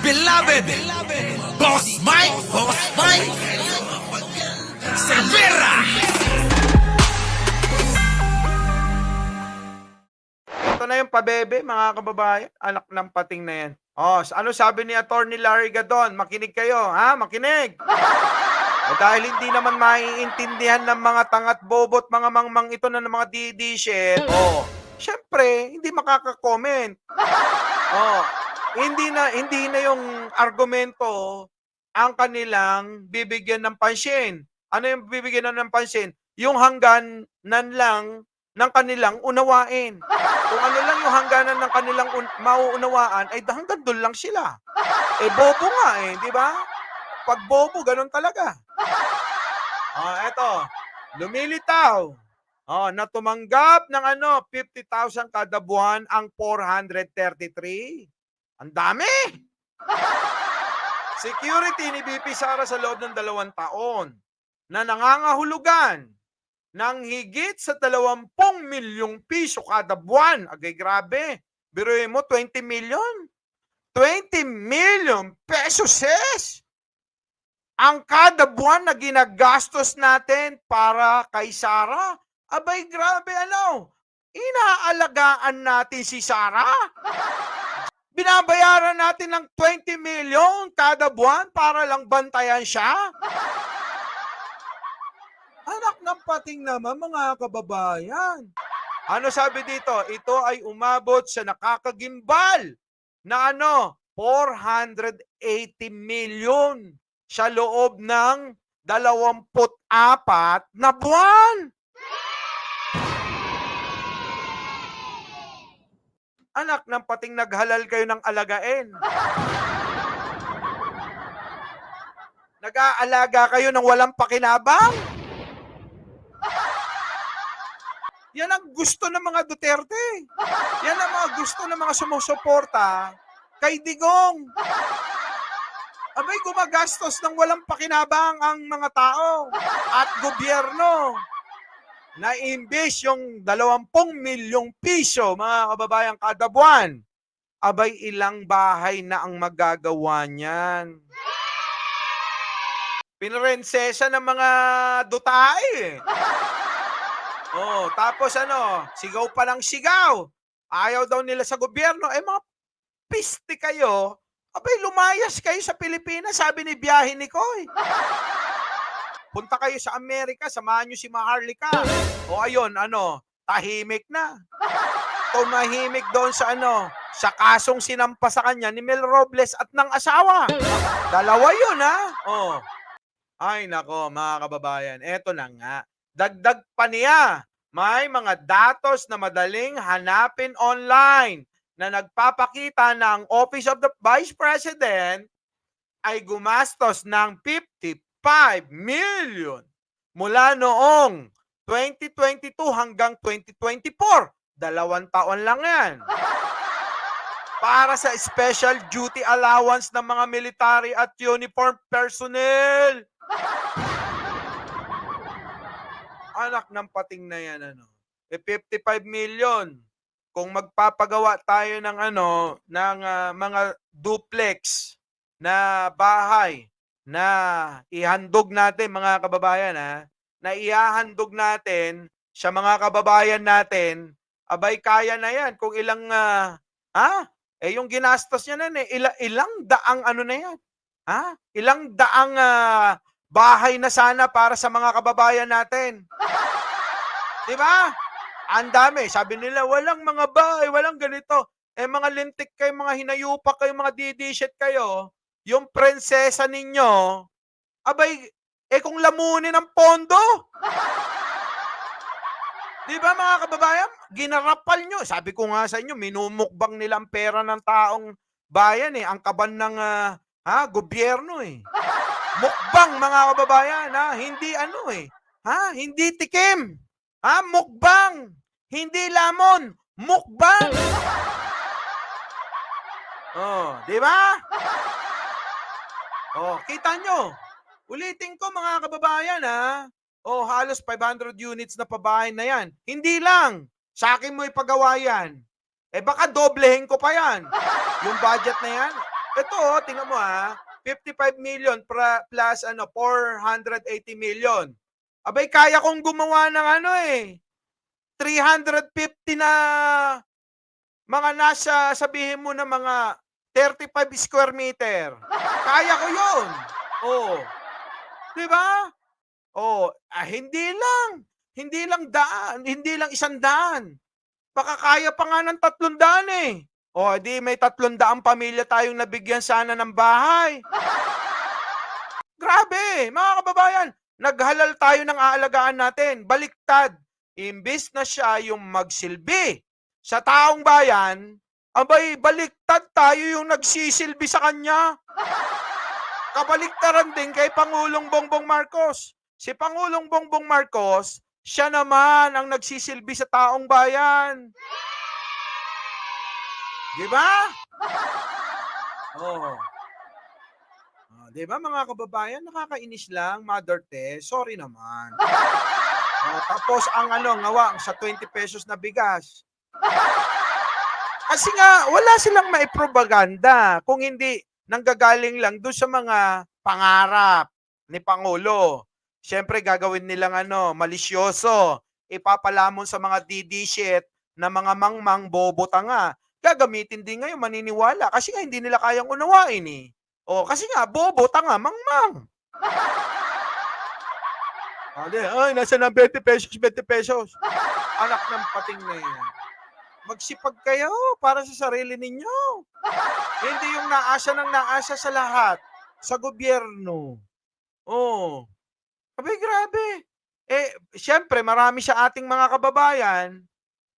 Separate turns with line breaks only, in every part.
beloved Boss Mike Cervera.
Ito na yung pabebe, mga kababayan. Anak ng pating na yan. Ano sabi ni Attorney Larry Gadon? Makinig kayo, ha? Makinig! Dahil hindi naman maiintindihan ng mga tangat bobot, mga mangmang ito na ng mga didishit, syempre, hindi makaka-comment. Hindi na yung argumento ang kanilang bibigyan ng pansin. Ano yung bibigyan ng pansin? Yung hangganan lang ng kanilang unawain. Kung ano lang yung hangganan ng kanilang mauunawaan, ay hanggang doon lang sila. Bobo nga di ba? Pag bobo, ganun talaga. Eto, lumilitaw. Na tumanggap ng 50,000 kada buwan ang 433. Ang dami! Security ni BP Sara sa loob ng 2 taon na nangangahulugan ng higit sa 20 milyong piso kada buwan. Agay, grabe. Biruin mo, 20 million. 20 million pesos, sis! Ang kada buwan na ginagastos natin para kay Sara. Abay, grabe, inaalagaan natin si Sara? Binabayaran natin ng 20 million kada buwan para lang bantayan siya? Anak ng pating naman, mga kababayan. Ano sabi dito? Ito ay umabot sa nakakagimbal na 480 million sa loob ng 24 na buwan. Anak ng pating, naghalal kayo ng alagain. Nag-aalaga kayo ng walang pakinabang? Yan ang gusto ng mga Duterte. Yan ang mga gusto ng mga sumusuporta kay Digong. Abay, gumagastos ng walang pakinabang ang mga tao at gobyerno na imbes yung 20 milyong piso, mga kababayan, kada buwan, abay, ilang bahay na ang magagawa niyan. Pinrensesa ng mga dutae. Tapos sigaw pa ng sigaw. Ayaw daw nila sa gobyerno. Mga piste kayo. Abay, lumayas kayo sa Pilipinas, sabi ni Biyahe ni Koy. Punta kayo sa Amerika, samahan nyo si Maharlika. Ayun, tahimik na. Tumahimik doon sa kasong sinampa sa kanya ni Mel Robles at ng asawa. Dalawa yun, Ay, nako, mga kababayan, eto na nga. Dagdag pa niya, may mga datos na madaling hanapin online na nagpapakita na ang Office of the Vice President ay gumastos ng 55 million mula noong 2022 hanggang 2024. 2 taon lang yan. Para sa special duty allowance ng mga military at uniform personnel. Anak ng pating na yan, 55 million. Kung magpapagawa tayo ng mga duplex na bahay na ihandog natin, mga kababayan, na ihahandog natin sa mga kababayan natin, abay, kaya na yan. Kung ilang, yung ginastos niya na ilang daang na yan. Ilang daang bahay na sana para sa mga kababayan natin. Di ba? Ang dami. Sabi nila, walang mga bahay, walang ganito. Mga lintik kayo, mga hinayupak kayo, mga didishit kayo, yung prinsesa ninyo, abay, kung lamunin ang pondo. Di ba, mga kababayan? Ginarapal nyo. Sabi ko nga sa inyo, minumukbang nila ang pera ng taong bayan ang kaban ng gobyerno Mukbang, mga kababayan, hindi hindi tikim. Mukbang. Hindi lamon. Mukbang. Di ba? Kita nyo. Ulitin ko, mga kababayan, halos 500 units na pabahay na yan. Hindi lang. Sa akin mo ipagawa yan. Baka doblehin ko pa yan. Yung budget na yan. Ito, tingnan mo 55 million plus ano, 480 million. Abay, kaya kong gumawa ng ano 350 na mga nasa, sabihin mo na mga 35 square meter. Kaya ko yun. Oh, di ba? Oh, hindi lang daan, hindi lang 100. Baka kaya pa nga ng 300 O, di may 300 pamilya tayong nabigyan sana ng bahay. Grabe, mga kababayan, naghalal tayo ng aalagaan natin. Baliktad. Imbis na siya yung magsilbi sa taong bayan, abay, baliktad tayo yung nagsisilbi sa kanya. Kabaliktaran din kay Pangulong Bongbong Marcos. Si Pangulong Bongbong Marcos, siya naman ang nagsisilbi sa taong bayan. Di ba? Oh. Di ba mga kababayan, nakakainis lang, Mother Te, sorry naman. Tapos ang ano, ngawa sa 20 pesos na bigas. Kasi nga, wala silang maipropaganda kung hindi nanggagaling lang doon sa mga pangarap ni Pangulo. Siyempre, gagawin nilang ano, malisyoso. Ipapalamon sa mga didishit na mga mangmang bobo tanga. Gagamitin din ngayon, maniniwala. Kasi nga, hindi nila kayang unawain kasi nga, bobo, tanga, mangmang. Ay, nasa na 20 pesos, 20 pesos. Anak ng pating na yan. Magsipag kayo para sa sarili ninyo. Hindi yung naasa ng naasa sa lahat. Sa gobyerno. Abay, grabe. Siyempre, marami sa ating mga kababayan,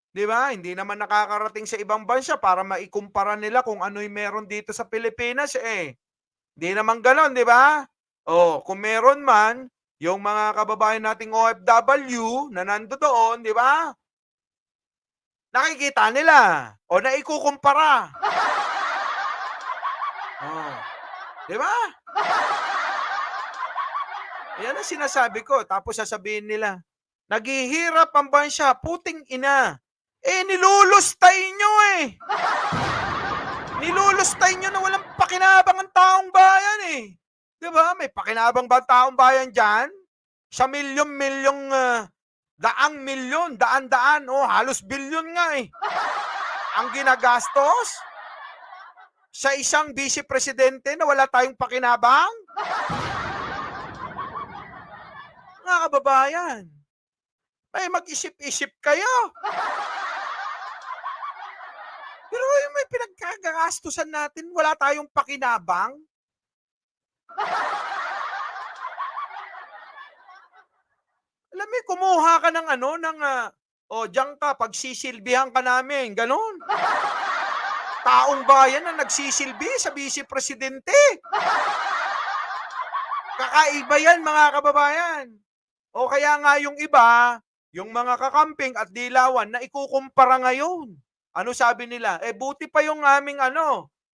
di ba? Hindi naman nakakarating sa ibang bansa para maikumpara nila kung ano'y meron dito sa Pilipinas Hindi naman ganon, di ba? Kung meron man, yung mga kababayan nating OFW na nandoon, di ba? Nakikita nila o naikukumpara. Di ba? Yan ang sinasabi ko. Tapos sasabihin nila, naghihirap ang bansa, puting ina. Nilulustay nyo Nilulustay nyo na walang pakinabang ang taong bayan Di ba? May pakinabang ba ang taong bayan dyan? Sa milyon-milyong, daang milyon, daan-daan, halos bilyon nga ang ginagastos sa isang vice presidente na wala tayong pakinabang? Mga kababayan, ay mag-isip-isip kayo. Pero yung may pinagkagagastusan natin, wala tayong pakinabang. Alam mo, kumuha ka ng ano, diyan ka, pagsisilbihan ka namin, ganon. Taong bayan na nagsisilbi sa vice presidente. Kakaiba yan, mga kababayan. O kaya nga yung iba, yung mga kakamping at dilawan na ikukumpara ngayon. Ano sabi nila? Buti pa yung aming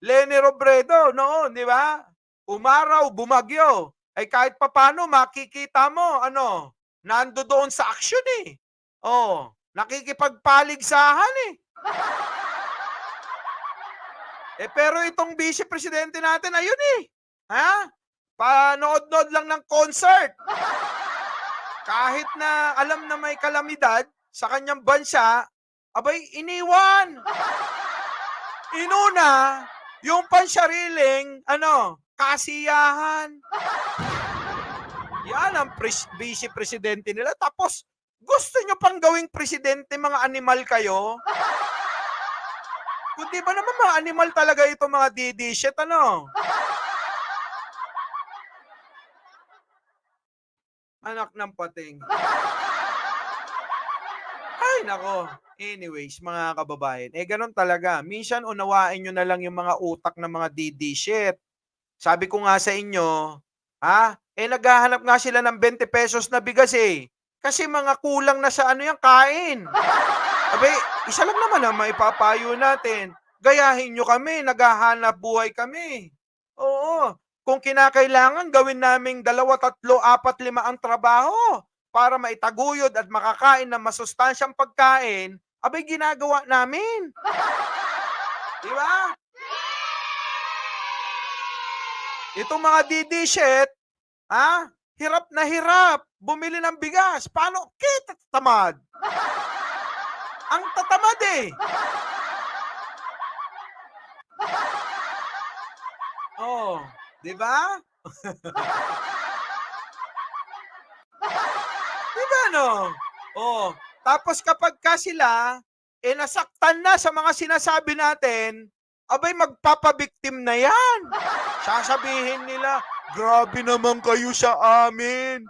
Leni Robredo noon, di ba? Umaraw, bumagyo. Kahit papano makikita mo, nando doon sa aksyon nakikipagpaligsahan pero itong vice presidente natin, ayun panood-nood lang ng concert. Kahit na alam na may kalamidad sa kanyang bansa, abay, iniwan. Inuna yung pansariling, kasiyahan. Yan ang vice presidente nila. Tapos, gusto nyo pang gawing presidente, mga animal kayo? Kung di ba naman mga animal talaga ito, mga didishit, Anak ng pating. Ay, nako. Anyways, mga kababayan, ganun talaga. Minsan, unawain nyo na lang yung mga utak ng mga didishit. Sabi ko nga sa inyo, naghahanap nga sila ng 20 pesos na bigas Kasi mga kulang na sa yan, kain. Sabi, isa lang naman ang maipapayo natin. Gayahin nyo kami, naghahanap buhay kami. Oo. Kung kinakailangan, gawin naming 2, 3, 4, 5 ang trabaho para maitaguyod at makakain ng masustansyang pagkain, abay ginagawa namin. Di ba? Itong mga didishit, hirap na hirap bumili ng bigas. Paano? Kita tamad. Ang tatamad eh. Oh, 'di ba? 'Di ba no? Oh, tapos kapagka sila nasaktan na sa mga sinasabi natin, abay magpapabiktim na 'yan. Sasabihin nila, "Grabe naman kayo sa amin."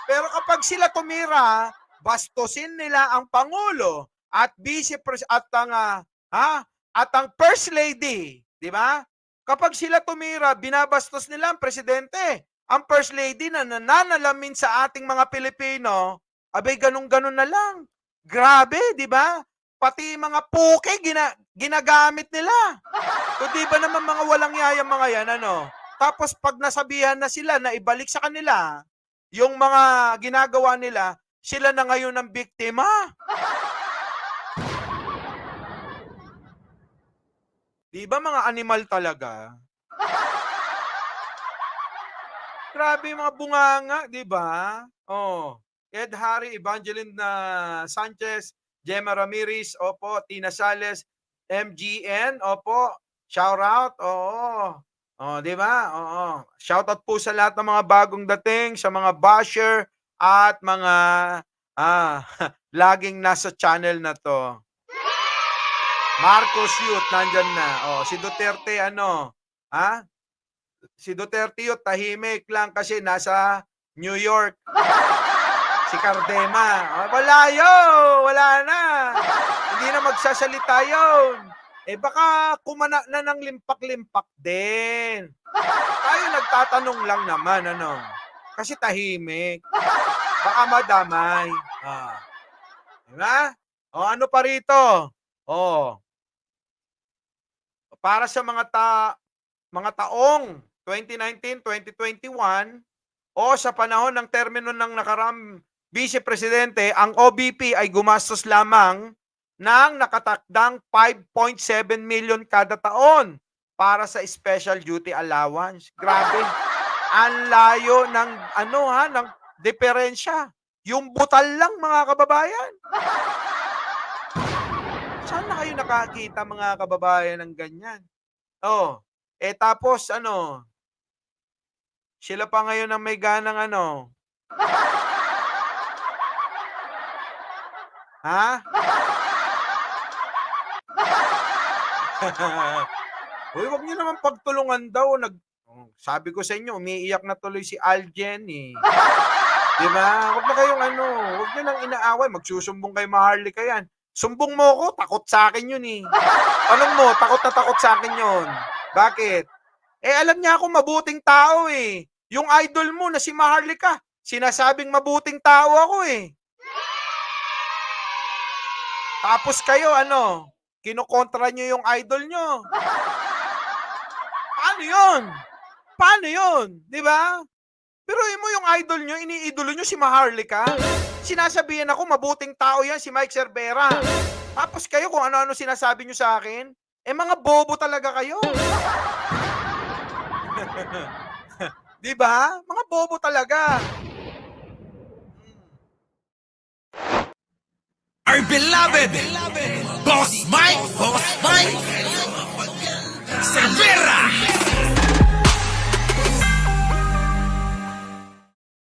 Pero kapag sila tumira, bastusin nila ang pangulo at at ang first lady, 'di ba? Kapag sila tumira, binabastos nila ang presidente. Ang first lady na nananalamin sa ating mga Pilipino, abay ganun-ganun na lang. Grabe, 'di ba? Pati mga puke ginagamit nila. O 'di ba naman mga walang yaya mga 'yan ano? Tapos pag nasabihan na sila na ibalik sa kanila yung mga ginagawa nila, sila na ngayon ang biktima. 'Di ba mga animal talaga? Grabe yung mga bunganga, 'di ba? Oh, Ed Harry, Evangeline Sanchez, Gemma Ramirez, opo, Tina Sales, MGN, opo, shout out, oo. Oh, 'di ba? Oo. Shout out po sa lahat ng mga bagong dating, sa mga basher at mga laging nasa channel na 'to. Marcos Youth nandyan na. Oh, si Duterte Si Duterte yun, tahimik lang kasi nasa New York. Si Cardema, wala na. Hindi na magsasalita yun. Baka kumana na ng limpak-limpak din. Tayo nagtatanong lang naman, kasi tahimik. Baka madamay. Diba? Ano pa rito? Para sa mga taong 2019, 2021 o sa panahon ng termino ng nakaram Vice Presidente, ang OBP ay gumastos lamang ng nakatakdang 5.7 million kada taon para sa special duty allowance. Grabe. Ang layo ng ng diferensya. Yung butal lang mga kababayan. Saan na kayo nakakita mga kababayan ng ganyan? Tapos sila pa ngayon ang may ganang Uy, wag niyo naman pagtulungan daw. Sabi ko sa inyo, umiiyak na tuloy si Aljen eh. 'Di ba? Wag na kayong wag niyo nang inaaway. Magsusumbong kay Maharlika yan. Sumbong mo ako, takot sa akin yun eh. Tanong mo, takot na takot sa akin yun. Bakit? Alam niya ako mabuting tao eh. Yung idol mo na si Maharlika, sinasabing mabuting tao ako eh. Tapos kayo, kinokontra nyo yung idol nyo. Paano yun? Di ba? Pero mo yung idol nyo, iniidolo nyo si Maharlika. Sinasabihan ako, mabuting tao yan, si Mike Cervera. Tapos kayo, kung ano-ano sinasabi nyo sa akin, mga bobo talaga kayo. Di ba? Mga bobo talaga.
Our beloved Boss Mike.